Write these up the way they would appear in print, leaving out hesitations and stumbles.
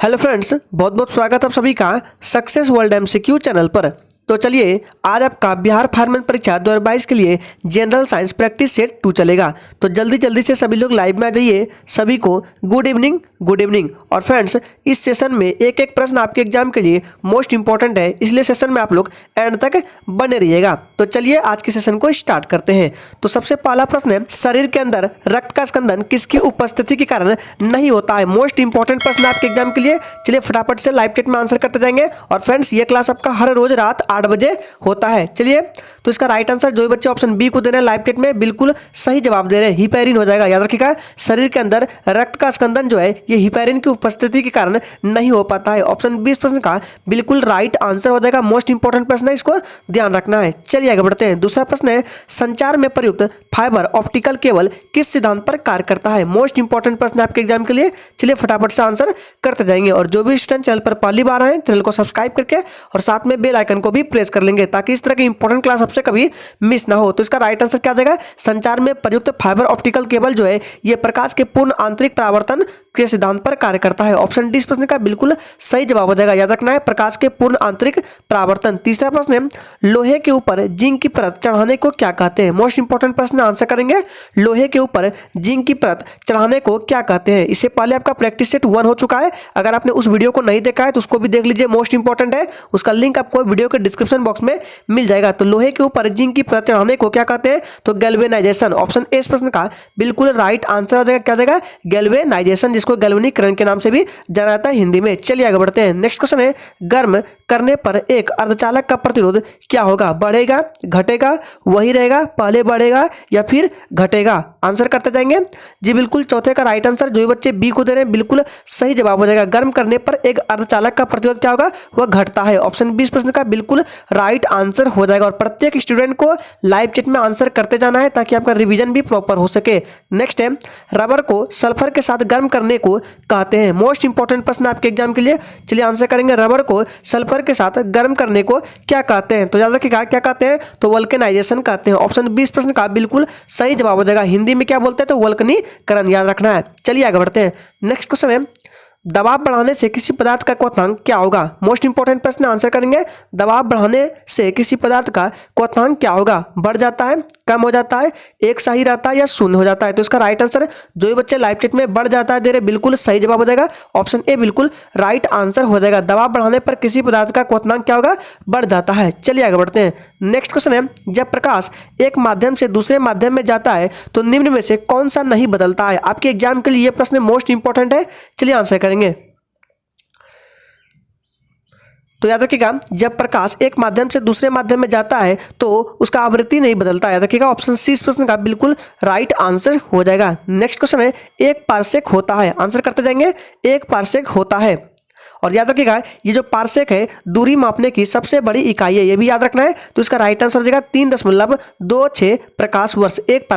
Hello friends, बहुत बहुत स्वागत आप सभी का सक्सेस वर्ल्ड एमसीक्यू चैनल पर। तो चलिए आज आपका बिहार फार्मर परीक्षा 2022 के लिए जनरल साइंस प्रैक्टिस सेट 2 चलेगा। तो जल्दी जल्दी से सभी लोग लाइव में आ जाइए। सभी को गुड इवनिंग गुड इवनिंग। और फ्रेंड्स, इस सेशन में एक एक प्रश्न आपके एग्जाम के लिए मोस्ट इंपॉर्टेंट है, इसलिए सेशन में आप लोग एंड तक बने रहिएगा। तो चलिए आज के सेशन को स्टार्ट करते हैं। तो सबसे पहला प्रश्न है, शरीर के अंदर रक्त का स्कंदन किसकी उपस्थिति के कारण नहीं होता है? मोस्ट इंपॉर्टेंट प्रश्न आपके एग्जाम के लिए। चलिए फटाफट से लाइव चैट में आंसर करते जाएंगे। और फ्रेंड्स, ये क्लास आपका हर रोज रात 8 बजे होता है। चलिए, तो इसका राइट आंसर जो भी बच्चे ऑप्शन बी को दे रहे हैं लाइव चैट में बिल्कुल सही जवाब दे रहे हैं, हिपैरिन हो जाएगा। याद रखिएगा, शरीर के अंदर रक्त का स्कंदन जो है ये हिपैरिन की उपस्थिति के कारण नहीं हो पाता है। ऑप्शन बी इस प्रश्न का बिल्कुल राइट आंसर हो जाएगा। मोस्ट इंपॉर्टेंट प्रश्न है, इसको ध्यान रखना है। चलिए आगे बढ़ते हैं। दूसरा प्रश्न है, संचार में प्रयुक्त फाइबर ऑप्टिकल केबल किस सिद्धांत पर कार्य करता है? मोस्ट इंपॉर्टेंट प्रश्न है आपके एग्जाम के लिए। चलिए फटाफट से आंसर करते जाएंगे। और जो भी स्टूडेंट चैनल पर पहली बार आए चैनल को सब्सक्राइब करके और साथ में बेल आइकन को भी प्रेस कर लेंगे, ताकि इस तरह की इंपॉर्टेंट क्लास आपसे कभी मिस ना हो। तो इसका राइट आंसर क्या आ जाएगा? संचार में प्रयुक्त फाइबर ऑप्टिकल केबल जो है ये प्रकाश के पूर्ण आंतरिक परावर्तन के सिद्धांत पर कार्य करता है। ऑप्शन डी इस प्रश्न का बिल्कुल सही जवाब हो जाएगा। याद रखना है, प्रकाश के पूर्ण आंतरिक परावर्तन। तीसरा प्रश्न है, लोहे के ऊपर जिंक की परत चढ़ाने को क्या कहते हैं? मोस्ट इंपॉर्टेंट प्रश्न आंसर करेंगे। लोहे के ऊपर जिंक की परत चढ़ाने को क्या कहते हैं? इससे पहले आपका प्रैक्टिस सेट 1 हो चुका है। अगर आपने उस वीडियो को नहीं देखा है तो उसको भी देख लीजिए, मोस्ट इंपॉर्टेंट है। उसका लिंक आपको वीडियो के डिस्क्रिप्शन बॉक्स में मिल जाएगा। तो लोहे के ऊपर जिंक की परत चढ़ाने को क्या कहते हैं? तो गैल्वेनाइजेशन। ऑप्शन ए इस प्रश्न का बिल्कुल राइट आंसर हो जाएगा। क्या जाएगा? गैल्वेनाइजेशन, जिसको गैल्वेनीकरण के नाम से भी जाना जाता है हिंदी में। चलिए आगे बढ़ते हैं। नेक्स्ट क्वेश्चन है, गर्म करने पर एक अर्धचालक का प्रतिरोध क्या होगा? बढ़ेगा, घटेगा, वही रहेगा, पहले बढ़ेगा या फिर घटेगा? आंसर करते जाएंगे जी। बिल्कुल चौथे का राइट आंसर जो बच्चे बी को दे रहे हैं बिल्कुल सही जवाब हो जाएगा। गर्म करने पर एक अर्धचालक का प्रतिरोध क्या होगा? वह घटता है। ऑप्शन बी इस प्रश्न का बिल्कुल राइट आंसर हो जाएगा। और प्रत्येक स्टूडेंट को लाइव चैट में आंसर करते जाना है, ताकि आपका रिवीजन भी प्रॉपर हो सके। नेक्स्ट है, रबर को सल्फर के साथ गर्म करने को कहते हैं। मोस्ट इंपॉर्टेंट प्रश्न आपके एग्जाम के लिए। चलिए आंसर करेंगे, रबर को सल्फर के साथ गर्म करने को क्या कहते हैं? तो याद रखिएगा क्या कहते हैं? तो वल्केनाइजेशन कहते हैं। ऑप्शन बी इस प्रश्न का बिल्कुल सही जवाब हो जाएगा। हिंदी में क्या बोलते हैं? तो वल्कनीकरण, याद रखना है। चलिए आगे बढ़ते हैं। नेक्स्ट क्वेश्चन है, दबाव बढ़ाने से किसी पदार्थ का क्वथनांक क्या होगा? मोस्ट इंपॉर्टेंट प्रश्न आंसर करेंगे। दबाव बढ़ाने से किसी पदार्थ का क्वथनांक क्या होगा? बढ़ जाता है, कम हो जाता है, एक सही रहता है या शून्य हो जाता है? तो इसका राइट आंसर जो भी बच्चे लाइव चैट में बढ़ जाता है दे रहे बिल्कुल सही जवाब हो जाएगा। ऑप्शन ए बिल्कुल राइट आंसर हो जाएगा। दबाव बढ़ाने पर किसी पदार्थ का क्वथनांक क्या होगा? बढ़ जाता है। चलिए आगे बढ़ते हैं। नेक्स्ट क्वेश्चन है, जब प्रकाश एक माध्यम से दूसरे माध्यम में जाता है तो निम्न में से कौन सा नहीं बदलता है? आपके एग्जाम के लिए यह प्रश्न मोस्ट इंपॉर्टेंट है। चलिए आंसर करेंगे। तो याद रखिएगा, जब प्रकाश एक माध्यम से दूसरे माध्यम में जाता है तो उसका आवृत्ति नहीं बदलता। याद रखिएगा, ऑप्शन सी इस प्रश्न का बिल्कुल राइट आंसर हो जाएगा। नेक्स्ट क्वेश्चन है, एक पारसेक होता है। आंसर करते जाएंगे, एक पारसेक होता है। और याद रखिएगा, ये जो पारसेक है दूरी मापने की सबसे बड़ी इकाई है, ये भी याद रखना है। तो इसका राइट आंसर हो जाएगा 3.26 प्रकाश वर्ष। एक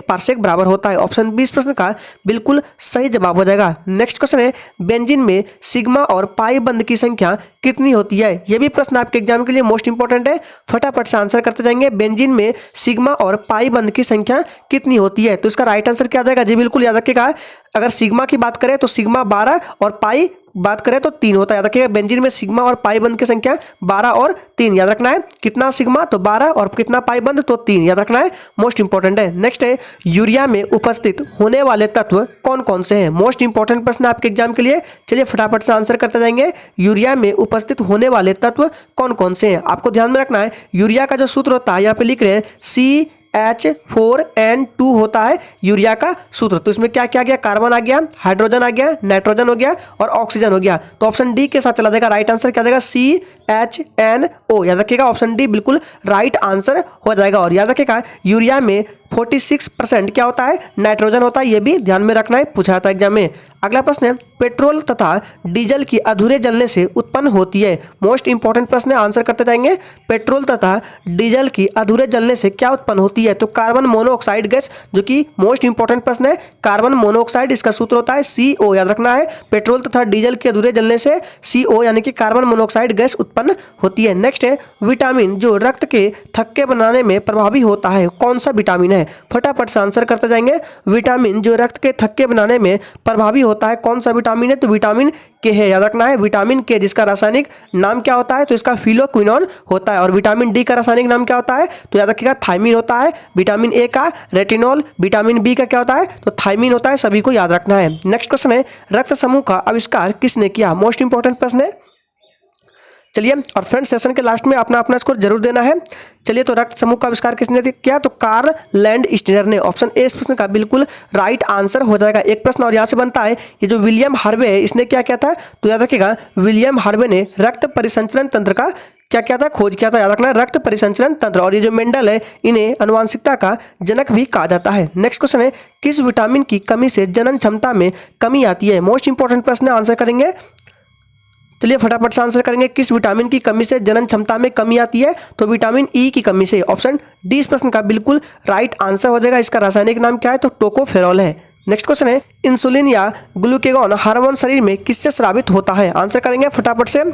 पारसेक बराबर होता है। ऑप्शन बी इस प्रश्न का बिल्कुल सही जवाब हो जाएगा। नेक्स्ट क्वेश्चन है, बेंजीन में सिग्मा और पाई बंध की संख्या कितनी होती है? ये भी प्रश्न आपके एग्जाम के लिए मोस्ट इंपॉर्टेंट है। फटाफट से आंसर करते जाएंगे। बेंजीन में सिग्मा और पाई बंध की संख्या कितनी होती है? तो इसका राइट आंसर क्या आ जाएगा? जी बिल्कुल याद रखिएगा, अगर सिग्मा की बात करें तो सिग्मा 12 और पाई बात करें तो 3 होता है। याद रखिएगा, बेंजीन में सिग्मा और पाई बंध की संख्या 12 और 3 याद रखना है। कितना सिग्मा? तो 12 और कितना पाई बंध? तो 3 याद रखना है। मोस्ट इंपॉर्टेंट है। नेक्स्ट है, यूरिया में उपस्थित होने वाले तत्व कौन कौन से हैं? मोस्ट इंपॉर्टेंट प्रश्न आपके एग्जाम के लिए। चलिए फटाफट से आंसर करते जाएंगे। यूरिया में उपस्थित होने वाले तत्व कौन कौन से हैं? आपको ध्यान में रखना है, यूरिया का जो सूत्र होता है यहाँ पे लिख रहे हैं CH4N2 होता है यूरिया का सूत्र। तो इसमें क्या क्या आ गया? कार्बन आ गया, हाइड्रोजन आ गया, नाइट्रोजन हो गया और ऑक्सीजन हो गया। तो ऑप्शन डी के साथ चला जाएगा। राइट आंसर क्या जाएगा? CHNO। याद रखिएगा, ऑप्शन डी बिल्कुल राइट आंसर हो जाएगा। और याद रखिएगा, यूरिया में 46% क्या होता है? नाइट्रोजन होता है। ये भी ध्यान में रखना है, पूछा था एग्जाम में। अगला प्रश्न है, पेट्रोल तथा डीजल की अधूरे जलने से उत्पन्न होती है। मोस्ट इंपॉर्टेंट प्रश्न है, आंसर करते जाएंगे। पेट्रोल तथा डीजल की अधूरे जलने से क्या उत्पन्न होती होती है? तो कार्बन मोनोऑक्साइड गैस, जो कि मोस्ट इंपॉर्टेंट प्रश्न है। कार्बन मोनोऑक्साइड, इसका सूत्र होता है CO, याद रखना है। पेट्रोल तथा डीजल के अधूरे जलने से CO यानी कि कार्बन मोनोऑक्साइड गैस उत्पन्न होती है। नेक्स्ट है विटामिन जो रक्त के थक्के बनाने में प्रभावी होता है, कौन सा विटामिन है? फटाफट से आंसर करते जाएंगे। विटामिन जो रक्त के थक्के बनाने में प्रभावी होता है, कौन सा विटामिन है? तो विटामिन के है, याद रखना है। विटामिन के जिसका रासायनिक नाम क्या होता है? तो इसका फिलोक्विनोन होता है। और विटामिन डी का रासायनिक नाम क्या होता है? तो याद रखिएगा थायमिन होता है। विटामिन ए का रेटिनॉल, विटामिन बी का क्या होता है? तो थायमिन होता है। सभी को याद रखना है। नेक्स्ट क्वेश्चन है रक्त समूह का आविष्कार किसने किया? मोस्ट इंपॉर्टेंट प्रश्न है। चलिए, और फ्रेंड सेशन के लास्ट में अपना अपना स्कोर जरूर देना है। चलिए, तो रक्त समूह का आविष्कार किसने किया? तो कार्ल लैंडस्टीनर ने। ऑप्शन ए इस प्रश्न का बिल्कुल राइट आंसर हो जाएगा। एक प्रश्न और यहाँ से बनता है, ये जो विलियम हार्वे है इसने क्या किया था? तो याद रखिएगा विलियम हार्वे ने रक्त परिसंचरण तंत्र का क्या किया था? खोज किया था। याद रखना है रक्त परिसंचरण तंत्र। और ये जो मेंडल है इन्हें अनुवांशिकता का जनक भी कहा जाता है। नेक्स्ट क्वेश्चन है किस विटामिन की कमी से जनन क्षमता में कमी आती है? मोस्ट इंपॉर्टेंट प्रश्न है, आंसर करेंगे। चलिए फटाफट से आंसर करेंगे। किस विटामिन की कमी से जनन क्षमता में कमी आती है? तो विटामिन ई की कमी से। ऑप्शन डी इस प्रश्न का बिल्कुल राइट आंसर हो जाएगा। इसका रासायनिक नाम क्या है? तो टोकोफेरॉल है। नेक्स्ट क्वेश्चन है इंसुलिन या ग्लूकेगॉन हार्मोन शरीर में किससे स्रावित होता है? आंसर करेंगे फटाफट से।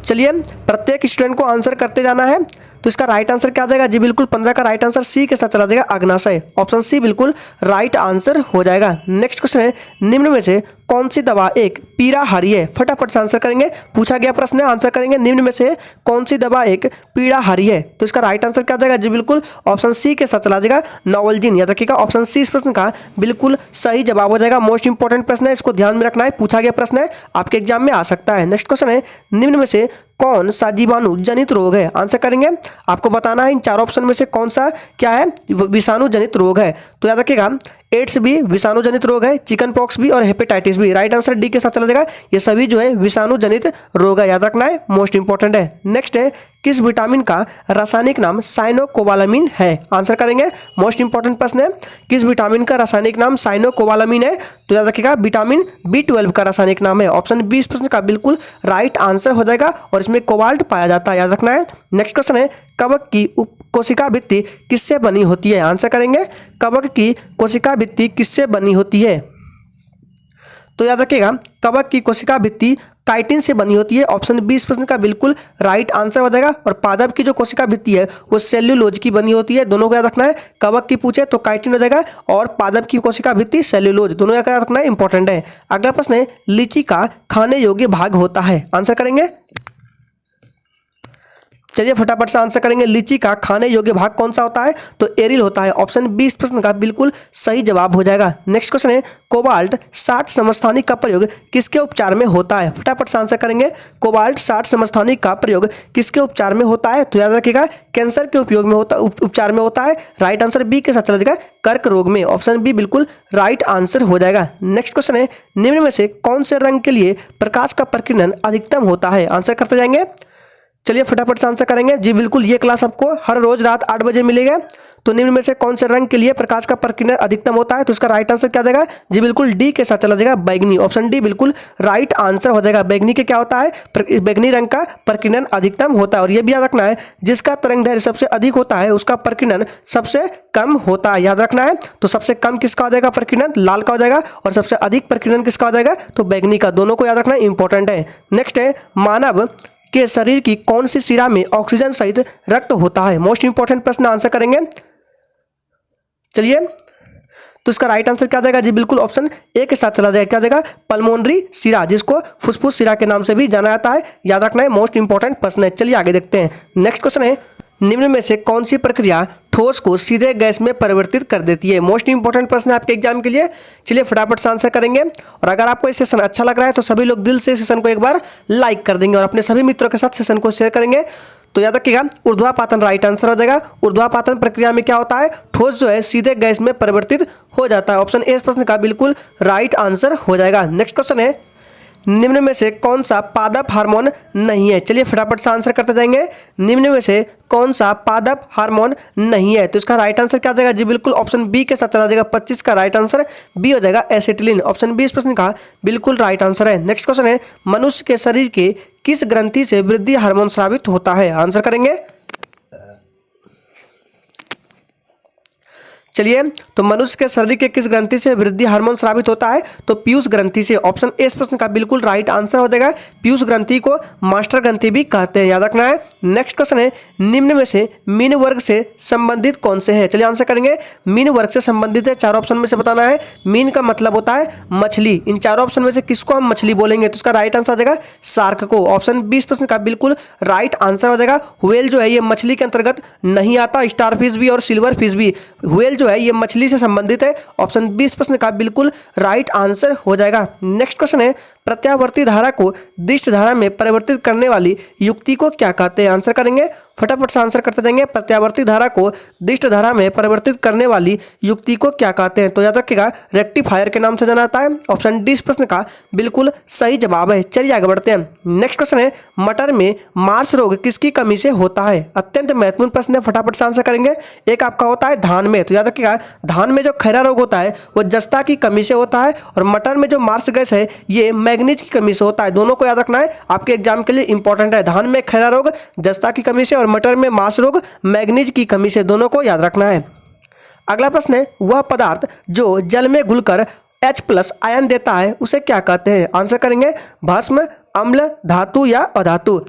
चलिए, प्रत्येक स्टूडेंट को आंसर करते जाना है। तो इसका राइट आंसर क्या आ जाएगा? जी बिल्कुल 15 का राइट आंसर सी के साथ चला जाएगा अग्नाशय। ऑप्शन सी बिल्कुल राइट आंसर हो जाएगा। नेक्स्ट क्वेश्चन है निम्न में से कौन सी दवा एक पीड़ाहारी है? फटाफट से आंसर करेंगे। पूछा गया प्रश्न है, आंसर करेंगे। निम्न में से कौन सी दवा एक पीड़ाहारी है? तो इसका राइट आंसर क्या आ जाएगा? जी बिल्कुल ऑप्शन सी के साथ चला जाएगा नोवल्जिन। याद रखिएगा ऑप्शन सी इस प्रश्न का बिल्कुल सही जवाब हो जाएगा। मोस्ट इंपॉर्टेंट प्रश्न है, इसको ध्यान में रखना है। पूछा गया प्रश्न है, आपके एग्जाम में आ सकता है। नेक्स्ट क्वेश्चन है निम्न में से कौन सा जीवाणु जनित रोग है? आंसर करेंगे। आपको बताना है इन चारों ऑप्शन में से कौन सा क्या है विषाणु जनित रोग है। तो याद रखिएगा एड्स भी विषाणु जनित रोग है, चिकन पॉक्स भी और हेपेटाइटिस भी। राइट आंसर डी के साथ चला जाएगा। ये सभी जो है विषाणु जनित रोग है, याद रखना है, मोस्ट इंपॉर्टेंट है। नेक्स्ट है किस विटामिन का रासायनिक नाम साइनोकोबालामिन है? आंसर करेंगे। मोस्ट इंपॉर्टेंट प्रश्न है किस विटामिन का रासायनिक नाम साइनोकोबालामिन है? तो याद रखिएगा विटामिन B12 का रासायनिक नाम है। ऑप्शन बी इस प्रश्न का बिल्कुल राइट आंसर हो जाएगा और इसमें कोबाल्ट पाया जाता है, याद रखना है। नेक्स्ट क्वेश्चन है कवक की कोशिका भित्ति किससे बनी होती है? आंसर करेंगे। कवक की कोशिका भित्ति किससे बनी होती है? तो याद रखिएगा कवक की कोशिका भित्ति काइटिन से बनी होती है। ऑप्शन बी इस प्रश्न का बिल्कुल राइट आंसर हो जाएगा। और पादप की जो कोशिका भित्ति है वो सेल्यूलोज की बनी होती है। दोनों को याद रखना है। कवक की पूछे तो काइटिन हो जाएगा और पादप की कोशिका भित्ति सेल्यूलोज, दोनों का याद रखना है, इंपॉर्टेंट है। अगला प्रश्न है लीची का खाने योग्य भाग होता है? आंसर करेंगे। चलिए फटाफट से आंसर करेंगे। लीची का खाने योग्य भाग कौन सा होता है? तो एरिल होता है। ऑप्शन बी इस प्रश्न का बिल्कुल सही जवाब हो जाएगा। नेक्स्ट क्वेश्चन है कोबाल्ट 60 समस्थानिक का प्रयोग किसके उपचार में होता है? फटाफट से आंसर करेंगे। कोबाल्ट 60 समस्थानिक का प्रयोग किसके उपचार में होता है? तो याद रखिएगा कैंसर के उपयोग में होता उपचार में होता है। राइट आंसर बी के साथ चला जाएगा कर्क रोग में। ऑप्शन बी बिल्कुल राइट आंसर हो जाएगा। नेक्स्ट क्वेश्चन है निम्न में से कौन से रंग के लिए प्रकाश का प्रकीर्णन अधिकतम होता है? आंसर करते जाएंगे। चलिए फटाफट से आंसर करेंगे। जी बिल्कुल ये क्लास आपको हर रोज रात 8 बजे मिलेगा। तो निम्न में से कौन से रंग के लिए प्रकाश का प्रकीर्णन अधिकतम होता है? तो इसका राइट आंसर क्या जाएगा? जी बिल्कुल डी के साथ चला जाएगा बैगनी। ऑप्शन डी बिल्कुल राइट आंसर हो जाएगा। बैगनी के क्या होता है? बैगनी रंग का प्रकीर्णन अधिकतम होता है। और यह भी याद रखना है जिसका तरंग दैर्घ्य सबसे अधिक होता है उसका प्रकीर्णन सबसे कम होता है, याद रखना है। तो सबसे कम किसका हो जाएगा प्रकीर्णन? लाल का हो जाएगा। और सबसे अधिक प्रकीर्णन किसका हो जाएगा? तो बैगनी का। दोनों को याद रखना इंपॉर्टेंट है। नेक्स्ट है मानव के शरीर की कौन सी शिरा में ऑक्सीजन सहित रक्त होता है? मोस्ट इंपॉर्टेंट प्रश्न, आंसर करेंगे। चलिए तो इसका राइट आंसर क्या जाएगा? जी बिल्कुल ऑप्शन ए के साथ चला जाएगा। क्या जाएगा? पल्मोनरी शिरा, जिसको फुसफुस शिरा के नाम से भी जाना जाता है, याद रखना है, मोस्ट इंपॉर्टेंट प्रश्न है। चलिए आगे देखते हैं। नेक्स्ट क्वेश्चन है निम्न में से कौन सी प्रक्रिया ठोस को सीधे गैस में परिवर्तित कर देती है? मोस्ट इंपॉर्टेंट प्रश्न है आपके एग्जाम के लिए। चलिए फटाफट से आंसर करेंगे। और अगर आपको ये सेशन अच्छा लग रहा है तो सभी लोग दिल से सेशन को एक बार लाइक कर देंगे और अपने सभी मित्रों के साथ सेशन को शेयर करेंगे। तो याद रखिएगा ऊर्ध्वापातन राइट आंसर हो जाएगा। ऊर्ध्वापातन प्रक्रिया में क्या होता है? ठोस जो है सीधे गैस में परिवर्तित हो जाता है। ऑप्शन ए इस प्रश्न का बिल्कुल राइट आंसर हो जाएगा। नेक्स्ट क्वेश्चन है निम्न में से कौन सा पादप हार्मोन नहीं है? चलिए फटाफट से आंसर करते जाएंगे। निम्न में से कौन सा पादप हार्मोन नहीं है? तो इसका राइट आंसर क्या जाएगा? जी बिल्कुल ऑप्शन बी के साथ चला जाएगा। 25 का राइट आंसर बी हो जाएगा एसिटिलीन। ऑप्शन बी इस प्रश्न का बिल्कुल राइट आंसर है। नेक्स्ट क्वेश्चन है मनुष्य के शरीर के किस ग्रंथि से वृद्धि हार्मोन स्रावित होता है? आंसर करेंगे। चलिए, तो मनुष्य के शरीर के किस ग्रंथि से वृद्धि हार्मोन स्रावित होता है? तो पीयूष ग्रंथि से। ऑप्शन ए इस प्रश्न का बिल्कुल राइट आंसर हो जाएगा। पीयूष ग्रंथि को मास्टर ग्रंथि भी कहते हैं, याद रखना है। नेक्स्ट क्वेश्चन है, निम्न में से मीन वर्ग से संबंधित कौन से है? चलिए आंसर करेंगे। मीन वर्ग से संबंधित है, चार ऑप्शन में से बताना है। मीन का मतलब होता है मछली। इन चारों ऑप्शन में से किसको हम मछली बोलेंगे? तो इसका राइट आंसर हो जाएगा शार्क को। ऑप्शन 20 प्रश्न का बिल्कुल राइट आंसर हो जाएगा। व्हेल जो है ये मछली के अंतर्गत नहीं आता, स्टार फिश भी और सिल्वर फिश भी। व्हेल जो है ये मछली से संबंधित है। ऑप्शन 20 प्रश्न का बिल्कुल राइट आंसर हो जाएगा। नेक्स्ट क्वेश्चन है, प्रत्यावर्ती धारा को दिष्ट धारा में परिवर्तित करने वाली युक्ति को क्या कहते हैं? आंसर करेंगे, फटाफट से आंसर करते जाएंगे। प्रत्यावर्ती धारा को दिष्ट धारा में परिवर्तित करने वाली युक्ति को क्या कहते हैं? तो याद रखिएगा, रेक्टिफायर के नाम से जाना जाता है। ऑप्शन डी इस प्रश्न का बिल्कुल सही जवाब है। चलिए आगे बढ़ते हैं। नेक्स्ट क्वेश्चन है, मटर में मार्स रोग किसकी कमी से होता है? अत्यंत महत्वपूर्ण प्रश्न है, फटाफट से आंसर करेंगे। एक आपका होता है धान में, तो याद रखिएगा धान में जो खैरा रोग होता है वो जस्ता की कमी से होता है, और मटर में जो मार्स गैस है ये मैग्नीज की कमी से होता है। दोनों को याद रखना है, आपके एग्जाम के लिए इंपॉर्टेंट है। धान में खैरा रोग जस्ता की कमी से और मटर में मार्स रोग मैग्नीज की कमी से, दोनों को याद रखना है। अगला प्रश्न है, वह पदार्थ जो जल में घुलकर H+ आयन देता है उसे क्या कहते हैं? आंसर करेंगे, भस्म, अम्ल, धातु या अधातु।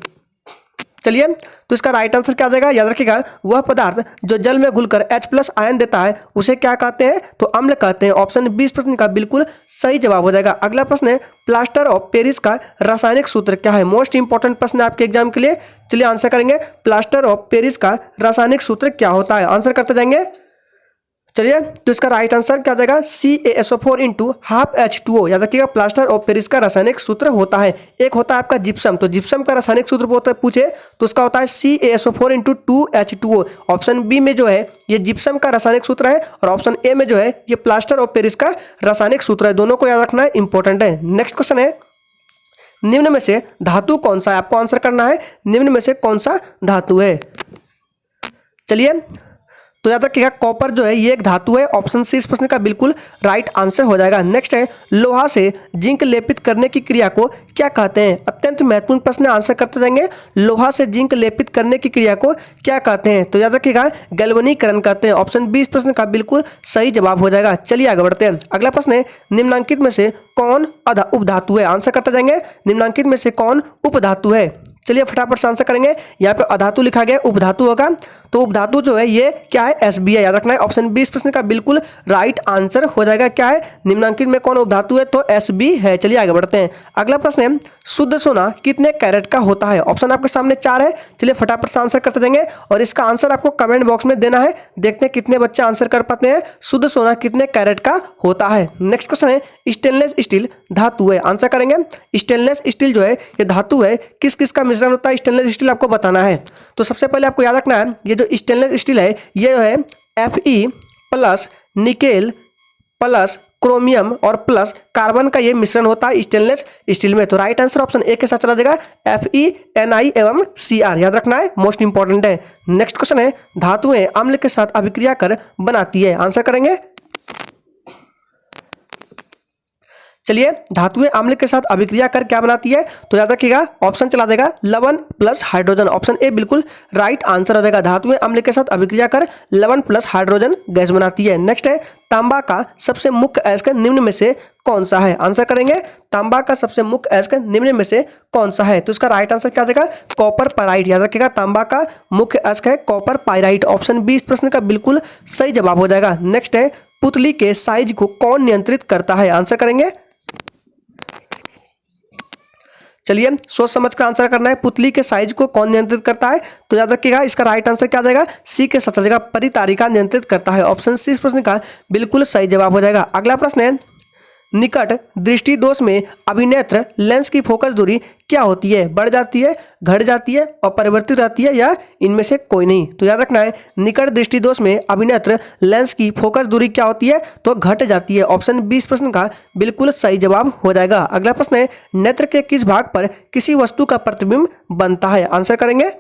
चलिए, तो इसका राइट आंसर क्या आ जाएगा? याद रखिएगा, वह पदार्थ जो जल में घुलकर H+ आयन देता है उसे क्या कहते हैं? तो अम्ल कहते हैं। ऑप्शन 20 प्रश्न का बिल्कुल सही जवाब हो जाएगा। अगला प्रश्न है, प्लास्टर ऑफ पेरिस का रासायनिक सूत्र क्या है? मोस्ट इंपॉर्टेंट प्रश्न है आपके एग्जाम के लिए। चलिए आंसर करेंगे, प्लास्टर ऑफ पेरिस का रासायनिक सूत्र क्या होता है? आंसर करते जाएंगे। चलिए, तो इसका राइट आंसर क्या आ जाएगा? CaSO4 × ½ H2O। याद रखिएगा, प्लास्टर ऑफ पेरिस का रासायनिक सूत्र होता है। एक होता है आपका जिप्सम, तो जिप्सम का रासायनिक सूत्र पूछे तो उसका होता है CaSO4 × 2H2O। ऑप्शन बी में जो है ये जिप्सम का रासायनिक सूत्र है, और ऑप्शन ए में जो है ये प्लास्टर ऑफ पेरिस का रासायनिक सूत्र है। दोनों को याद रखना है, इंपॉर्टेंट है। नेक्स्ट क्वेश्चन है, निम्न में से धातु कौन सा है? आपको आंसर करना है, निम्न में से कौन सा धातु है? चलिए, तो याद रखिएगा, कॉपर जो है ये एक धातु है। ऑप्शन सी इस प्रश्न का बिल्कुल राइट आंसर हो जाएगा। नेक्स्ट है, लोहा से जिंक लेपित करने की क्रिया को क्या कहते हैं? अत्यंत महत्वपूर्ण प्रश्न, आंसर करते जाएंगे। लोहा से जिंक लेपित करने की क्रिया को क्या कहते हैं? तो याद रखिएगा, गैल्वेनीकरण कहते हैं। ऑप्शन 20 प्रश्न का बिल्कुल सही जवाब हो जाएगा। चलिए आगे बढ़ते हैं। अगला प्रश्न है, निम्नांकित में से कौन उपधातु है? आंसर करते जाएंगे, निम्नांकित में से कौन उपधातु है? चलिए फटाफट से आंसर करेंगे। यहाँ पे अधातु लिखा गया, उपधातु होगा, तो उपधातु जो है ये क्या है? Sb है, याद रखना है। ऑप्शन 20 प्रश्न का बिल्कुल राइट आंसर हो जाएगा। क्या है? निम्नांकित में कौन उपधातु है? तो Sb है। चलिए आगे बढ़ते हैं। अगला प्रश्न है, शुद्ध सोना कितने कैरेट का होता है? ऑप्शन आपके सामने 4 है। चलिए फटाफट से आंसर करते देंगे, और इसका आंसर आपको कमेंट बॉक्स में देना है। देखते हैं कितने बच्चे आंसर कर पाते हैं। शुद्ध सोना कितने कैरेट का होता है? नेक्स्ट क्वेश्चन है, स्टेनलेस स्टील धातु है। आंसर करेंगे, स्टेनलेस स्टील जो है ये धातु है। किस किस का मिश्रण होता है स्टेनलेस स्टील? आपको बताना है। तो सबसे पहले आपको याद रखना है, ये जो स्टेनलेस स्टील है ये है Fe+ निकेल प्लस क्रोमियम और प्लस कार्बन का ये मिश्रण होता है स्टेनलेस स्टील में। तो राइट आंसर ऑप्शन ए के साथ चला जाएगा, FeNi एवं Cr। याद रखना है, मोस्ट इंपॉर्टेंट है। नेक्स्ट क्वेश्चन है, धातुएं अम्ल के साथ अभिक्रिया कर बनाती है। आंसर करेंगे, चलिए धातुएं अम्ल के साथ अभिक्रिया कर क्या बनाती है? तो याद रखिएगा, ऑप्शन चला जाएगा लवण प्लस हाइड्रोजन। ऑप्शन ए बिल्कुल राइट आंसर हो जाएगा। धातुएं अम्ल के साथ अभिक्रिया कर लवण प्लस हाइड्रोजन गैस बनाती है। नेक्स्ट है, तांबा का सबसे मुख्य अयस्क निम्न में से कौन सा है? आंसर करेंगे, तांबा का सबसे मुख्य अयस्क निम्न में से कौन सा है? तो इसका राइट आंसर क्या आ जाएगा? Copper pyrite. याद रखिएगा, तांबा का मुख्य अयस्क है कॉपर पाइराइट। ऑप्शन 20 प्रश्न का बिल्कुल सही जवाब हो जाएगा। नेक्स्ट है, पुतली के साइज को कौन नियंत्रित करता है? आंसर करेंगे, चलिए सोच समझ कर आंसर करना है। पुतली के साइज को कौन नियंत्रित करता है? तो याद रखिएगा, इसका राइट आंसर क्या आ जाएगा? सी के साथ आ जाएगा, परितारिका नियंत्रित करता है। ऑप्शन सी इस प्रश्न का बिल्कुल सही जवाब हो जाएगा। अगला प्रश्न है, निकट दृष्टि दोष में अभिनेत्र लेंस की फोकस दूरी क्या होती है? बढ़ जाती है, घट जाती है, अपरिवर्तित रहती है, या इनमें से कोई नहीं? तो याद रखना है, निकट दृष्टि दोष में अभिनेत्र लेंस की फोकस दूरी क्या होती है? तो घट जाती है। ऑप्शन 20 प्रश्न का बिल्कुल सही जवाब हो जाएगा। अगला प्रश्न है, नेत्र के किस भाग पर किसी वस्तु का प्रतिबिंब बनता है? आंसर करेंगे,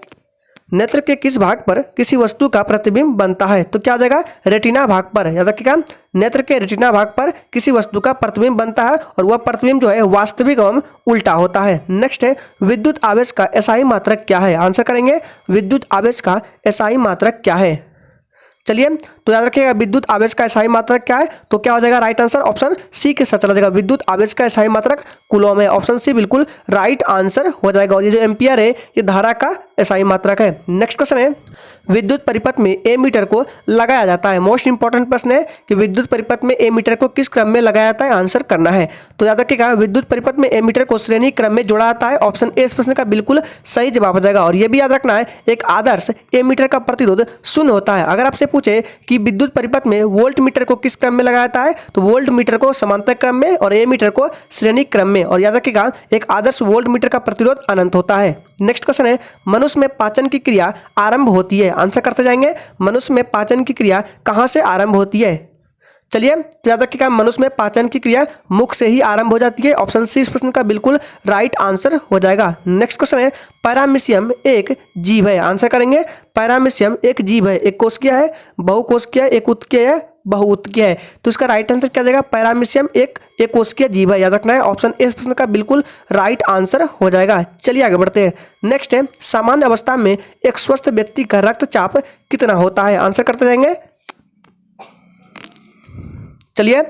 नेत्र के किस भाग पर किसी वस्तु का प्रतिबिंब बनता है? तो क्या हो जाएगा? रेटिना भाग पर। याद रखिएगा, नेत्र के रेटिना भाग पर किसी वस्तु का प्रतिबिंब बनता है, और वह प्रतिबिंब जो है वास्तविक एवं उल्टा होता है। नेक्स्ट है, विद्युत आवेश का SI मात्रक क्या है? आंसर करेंगे, विद्युत आवेश का SI मात्रक क्या है? चलिए, तो याद रखिएगा विद्युत आवेश का SI मात्रक क्या है, तो क्या हो जाएगा राइट आंसर ऑप्शन सी के साथ चला जाएगा। विद्युत आवेश का SI मात्रक कूलम है, ऑप्शन सी बिल्कुल राइट आंसर हो जाएगा। और ये जो एम्पियर है ये धारा का SI मात्रक है। नेक्स्ट क्वेश्चन है, विद्युत परिपथ में एमीटर को लगाया जाता है। मोस्ट इंपॉर्टेंट प्रश्न है कि विद्युत परिपथ में एमीटर को किस क्रम में लगाया जाता है, आंसर करना है। तो याद रखिएगा विद्युत परिपथ में एमीटर को श्रेणी क्रम में जोड़ा जाता है, ऑप्शन ए इस प्रश्न का बिल्कुल सही जवाब हो जाएगा। और ये भी याद रखना है एक आदर्श एमीटर का प्रतिरोध शून्य होता है। अगर आपसे पूछे कि विद्युत परिपथ में वोल्ट मीटर को किस क्रम में लगाया जाता है, तो वोल्ट मीटर को समांतर क्रम में और एमीटर को श्रेणी क्रम में। और याद रखिएगा एक आदर्श वोल्ट मीटर का प्रतिरोध अनंत होता है। नेक्स्ट क्वेश्चन है, मनुष्य में पाचन की क्रिया आरंभ होती है। आंसर करते जाएंगे, मनुष्य में पाचन की क्रिया कहाँ से आरंभ होती है। चलिए, तो याद रखिएगा मनुष्य में पाचन की क्रिया मुख से ही आरंभ हो जाती है, ऑप्शन सी इस प्रश्न का बिल्कुल राइट आंसर हो जाएगा। नेक्स्ट क्वेश्चन है, पैरामीशियम एक जीव है। आंसर करेंगे, पैरामीशियम एक जीव है, एक कोशिकीय है, बहुकोशिकीय है, एक उत्कीय है, बहुउत्कीय है। तो इसका राइट आंसर क्या जाएगा, पैरामीशियम एक कोशिकीय जीव है। याद रखना है ऑप्शन ए इस प्रश्न का बिल्कुल राइट आंसर हो जाएगा। चलिए आगे बढ़ते हैं। नेक्स्ट है, सामान्य अवस्था में एक स्वस्थ व्यक्ति का रक्तचाप कितना होता है। आंसर करते जाएंगे। चलिए,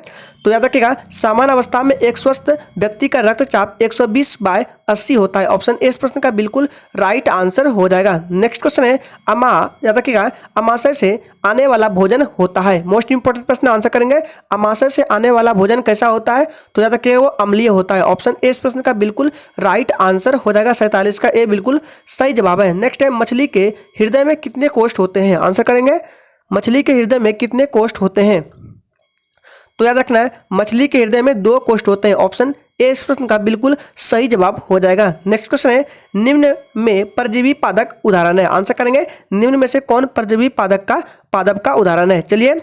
तो याद रखिएगा सामान्य अवस्था में एक स्वस्थ व्यक्ति का रक्तचाप 120/80 होता है, ऑप्शन ए इस प्रश्न का बिल्कुल राइट आंसर हो जाएगा। नेक्स्ट क्वेश्चन है, याद रखिएगा अमाशय से आने वाला भोजन होता है। मोस्ट इंपोर्टेंट प्रश्न, आंसर करेंगे अमाशय से आने वाला भोजन कैसा होता है, तो याद रखिएगा वो अम्लीय होता है, ऑप्शन ए इस प्रश्न का बिल्कुल राइट आंसर हो जाएगा। 47 का ए बिल्कुल सही जवाब है। नेक्स्ट है, मछली के हृदय में कितने कोष्ठ होते हैं। आंसर करेंगे, मछली के हृदय में कितने कोष्ठ होते हैं। तो याद रखना है मछली के हृदय में 2 कोष्ठ होते हैं, ऑप्शन ए इस प्रश्न का बिल्कुल सही जवाब हो जाएगा। नेक्स्ट क्वेश्चन है, निम्न में परजीवी पादप उदाहरण है। आंसर करेंगे, निम्न में से कौन परजीवी पादप का उदाहरण है। चलिए,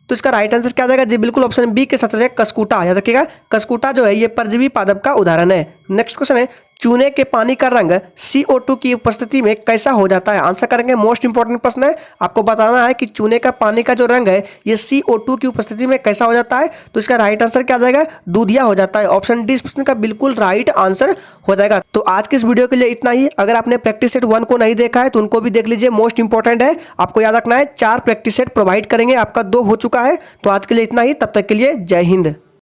तो इसका राइट आंसर क्या जाएगा, जी बिल्कुल ऑप्शन बी के साथ रहेगा, कसकूटा। याद रखिएगा कसकूटा जो है ये परजीवी पादप का उदाहरण है। नेक्स्ट क्वेश्चन है, चूने के पानी का रंग CO2 की उपस्थिति में कैसा हो जाता है। आंसर करेंगे, मोस्ट इंपॉर्टेंट प्रश्न है, आपको बताना है कि चूने का पानी का जो रंग है ये CO2 की उपस्थिति में कैसा हो जाता है। तो इसका राइट आंसर क्या जाएगा, दूधिया हो जाता है, ऑप्शन डी इस प्रश्न का बिल्कुल राइट आंसर हो जाएगा। तो आज के इस वीडियो के लिए इतना ही। अगर आपने प्रैक्टिस सेट 1 को नहीं देखा है तो उनको भी देख लीजिए, मोस्ट इंपॉर्टेंट है। आपको याद रखना है 4 प्रैक्टिस सेट प्रोवाइड करेंगे, आपका 2 हो चुका है। तो आज के लिए इतना ही, तब तक के लिए जय हिंद।